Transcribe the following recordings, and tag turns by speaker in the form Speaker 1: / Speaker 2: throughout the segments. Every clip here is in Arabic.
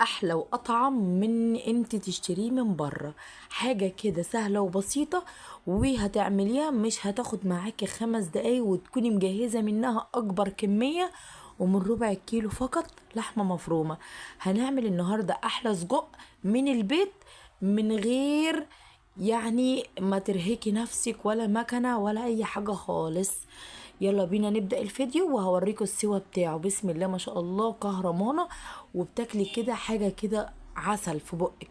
Speaker 1: احلى واطعم من انت تشتريه من بره. حاجة كده سهلة وبسيطة، وهتعمليها مش هتاخد معاكي 5 دقايق وتكوني مجهزة منها اكبر كمية. ومن ربع كيلو فقط لحمة مفرومة. هنعمل النهاردة احلى سجق من البيت، من غير يعني ما ترهقي نفسك ولا مكنة ولا اي حاجة خالص. يلا بينا نبدأ الفيديو وهوريكم السوا بتاعه. بسم الله ما شاء الله كهرمانة، وبتاكلي كده حاجة كده عسل في بقك.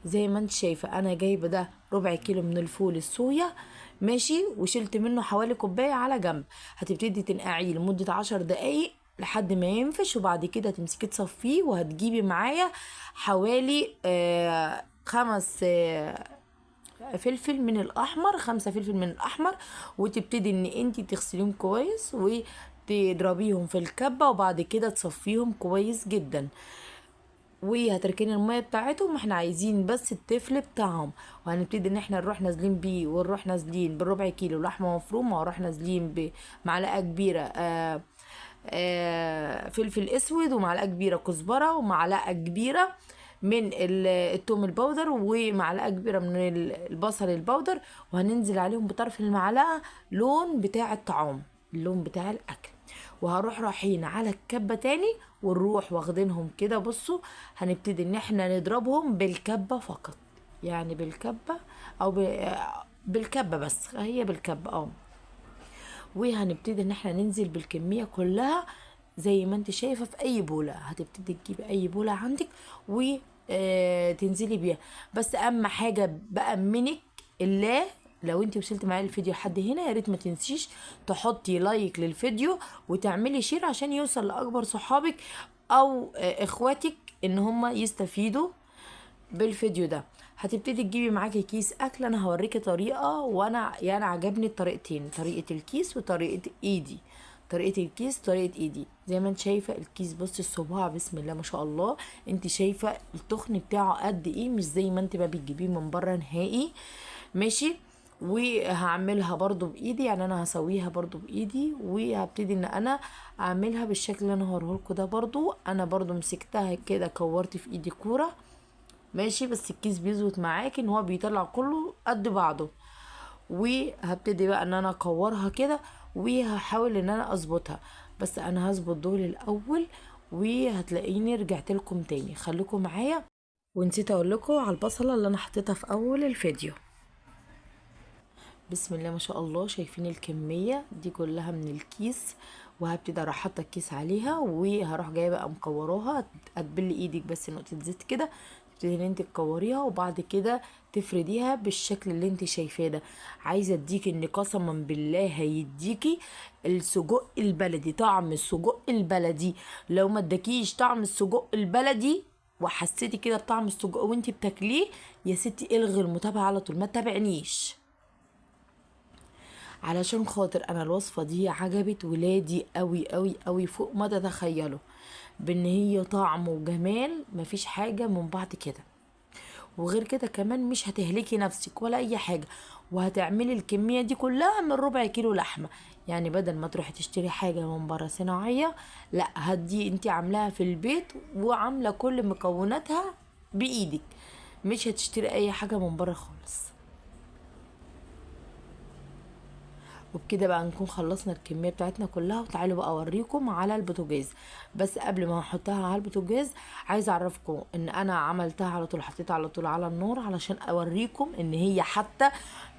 Speaker 1: زي ما انت شايفة انا جايبة ده ربع كيلو من الفول الصويا، ماشي، وشلت منه حوالي كوباية على جنب. هتبتدي تنقعيه لمدة 10 دقايق لحد ما ينفش، وبعد كده تمسكي تصفيه، وهتجيبي معايا حوالي 5 فلفل من الاحمر. وتبتدي ان انت تغسليهم كويس وتضربيهم في الكبة، وبعد كده تصفيهم كويس جدا. وهتركني المية بتاعتهم، احنا عايزين بس التفل بتاعهم. وهنبتدي ان احنا نروح نازلين بيه، ونروح نازلين بالربع كيلو لحمة مفرومة، ونروح نازلين بمعلقة كبيرة فلفل اسود، ومعلقة كبيرة كزبرة، ومعلقة كبيرة من التوم البودر، ومعلقة كبيرة من البصل البودر. وهننزل عليهم بطرف المعلقة لون بتاع الطعام، اللون بتاع الاكل. وهروح رايحين على الكبة تاني، ونروح واخدينهم كده. بصوا، هنبتدي ان احنا نضربهم بالكبة فقط، يعني بالكبة او بالكبة، بس هي بالكبة وهنبتدي ان احنا ننزل بالكمية كلها زي ما انت شايفة في اي بولة. هتبتدي تجيبي اي بولة عندك وتنزلي بيها. بس اهم حاجة بأمنك الله، لو انت وصلت معايا الفيديو لحد هنا، يا ريت ما تنسيش تحطي لايك للفيديو وتعملي شير عشان يوصل لاكبر صحابك او اخواتك ان هم يستفيدوا بالفيديو ده. هتبتدي تجيبي معاكي كيس اكل. انا هوريكي طريقه، وانا يعني عجبني الطريقتين، طريقه الكيس وطريقه ايدي. طريقه الكيس طريقه ايدي. زي ما انت شايفه الكيس، بصي الصباع بسم الله ما شاء الله. انت شايفه التخن بتاعه قد ايه، مش زي ما انت ما بتجيبيه من بره نهائي، ماشي. وهعملها برضو بايدي، يعني انا هسويها برضو بايدي، وهبتدي ان انا اعملها بالشكل اللي انا هوريهولكوا ده. برضو انا برضو مسكتها كده، كورت في ايدي كوره، ماشي. بس الكيس بيظبط معاكي ان هو بيطلع كله قد بعضه. وهبتدي بقى ان انا اكورها كده، وهحاول ان انا اظبطها. بس انا هظبط دول الاول، وهتلاقيني رجعت لكم تاني. خليكم معايا. ونسيت اقول لكم على البصله اللي انا حطيتها في اول الفيديو. بسم الله ما شاء الله، شايفين الكميه دي كلها من الكيس. وهبتدي اروح حاطه الكيس عليها، وهروح جايه بقى مكوراها. هتبلي ايدك بس نقطه زيت كده، تبتدي ان انت تكوريها، وبعد كده تفرديها بالشكل اللي انت شايفاه ده. عايزه اديكي ان قسما بالله هيديكي السجق البلدي، طعم السجق البلدي. لو ما اداكيش طعم السجق البلدي وحسيتي كده بطعم السجق وانت بتاكليه، يا ستي الغي المتابعه على طول، ما تتابعنيش. علشان خاطر انا الوصفة دي عجبت ولادي قوي قوي قوي فوق ما تتخيلوا، بان هي طعم وجمال مفيش حاجة من بعد كده. وغير كده كمان مش هتهلكي نفسك ولا اي حاجة، وهتعملي الكمية دي كلها من ربع كيلو لحمة. يعني بدل ما تروحي تشتري حاجة من بره صناعية، لا، هدي انتي عاملاها في البيت وعاملة كل مكوناتها بايدك، مش هتشتري اي حاجة من بره خالص. وبكده بقى نكون خلصنا الكميه بتاعتنا كلها. وتعالوا بقى اوريكم على البوتاجاز. بس قبل ما احطها على البوتاجاز، عايزه اعرفكم ان انا عملتها على طول، حطيتها على طول على النار علشان اوريكم ان هي حتى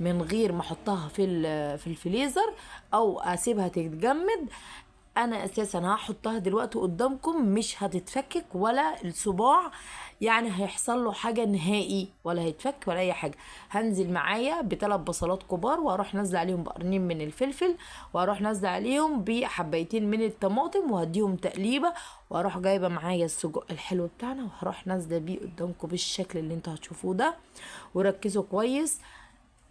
Speaker 1: من غير ما احطها في الفريزر او اسيبها تتجمد، انا اساسا هحطها دلوقتي قدامكم مش هتتفكك ولا الصباع يعني هيحصل له حاجه نهائي، ولا هيتفك ولا اي حاجه. هنزل معايا بثلاث بصلات كبار، واروح نازله عليهم بقرنين من الفلفل، واروح نازله عليهم بحبيتين من الطماطم، وهديهم تقليبه. واروح جايبه معايا السجق الحلو بتاعنا، وهروح نازله بيه قدامكم بالشكل اللي انتوا هتشوفوه ده. وركزوا كويس.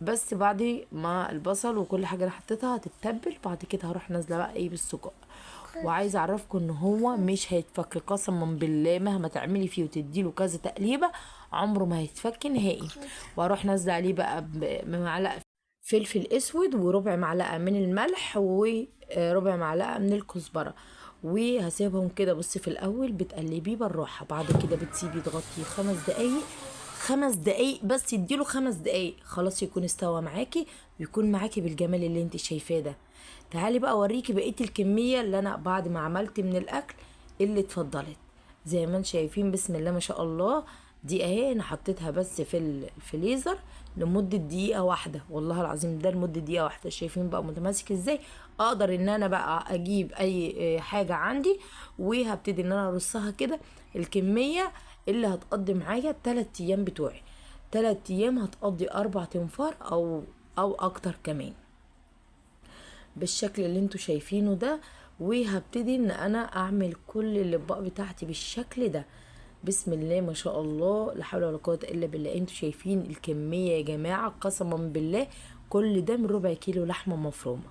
Speaker 1: بس بعد ما البصل وكل حاجه انا حطيتها هتتبل، بعد كده هروح نازله بقى ايه بالسجق. وعايزه اعرفكم ان هو مش هيتفك قسما بالله، مهما تعملي فيه وتديله كذا تقليبه عمره ما هيتفك نهائي. واروح نازله عليه بقى بمعلقه فلفل اسود، وربع معلقه من الملح، وربع معلقه من الكزبره. وهسيبهم كده. بصي في الاول بتقلبيه بالراحه، بعد كده بتسيبي تغطيه 5 دقايق، 5 دقايق بس، يديله 5 دقايق خلاص يكون استوى معاكي، ويكون معاكي بالجمال اللي انت شايفاه ده. تعالي بقى اوريكي بقيه الكميه اللي انا بعد ما عملت من الاكل اللي اتفضلت. زي ما انتم شايفين بسم الله ما شاء الله، دي اهي انا حطيتها بس في الفريزر لمده دقيقه واحده، والله العظيم ده لمده دقيقه واحده. شايفين بقى متماسك ازاي؟ اقدر ان انا بقى اجيب اي حاجه عندي وهبتدي ان انا ارصها كده. الكميه اللي هتقضي معايا 3 ايام بتوعي، 3 ايام هتقضي 4 تنفار او اكتر كمان، بالشكل اللي انتوا شايفينه ده. وهبتدي ان انا اعمل كل الاطباق بتاعتي بالشكل ده. بسم الله ما شاء الله، لا حول ولا قوه الا بالله. انتوا شايفين الكميه يا جماعه؟ قسما بالله كل ده من ربع كيلو لحمه مفرومه.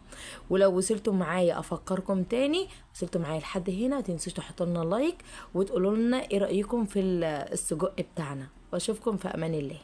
Speaker 1: ولو وصلتوا معايا افكركم تاني، وصلتوا معايا لحد هنا ما تنسوش تحطوا لنا لايك وتقولوا لنا ايه رايكم في السجق بتاعنا، واشوفكم في امان الله.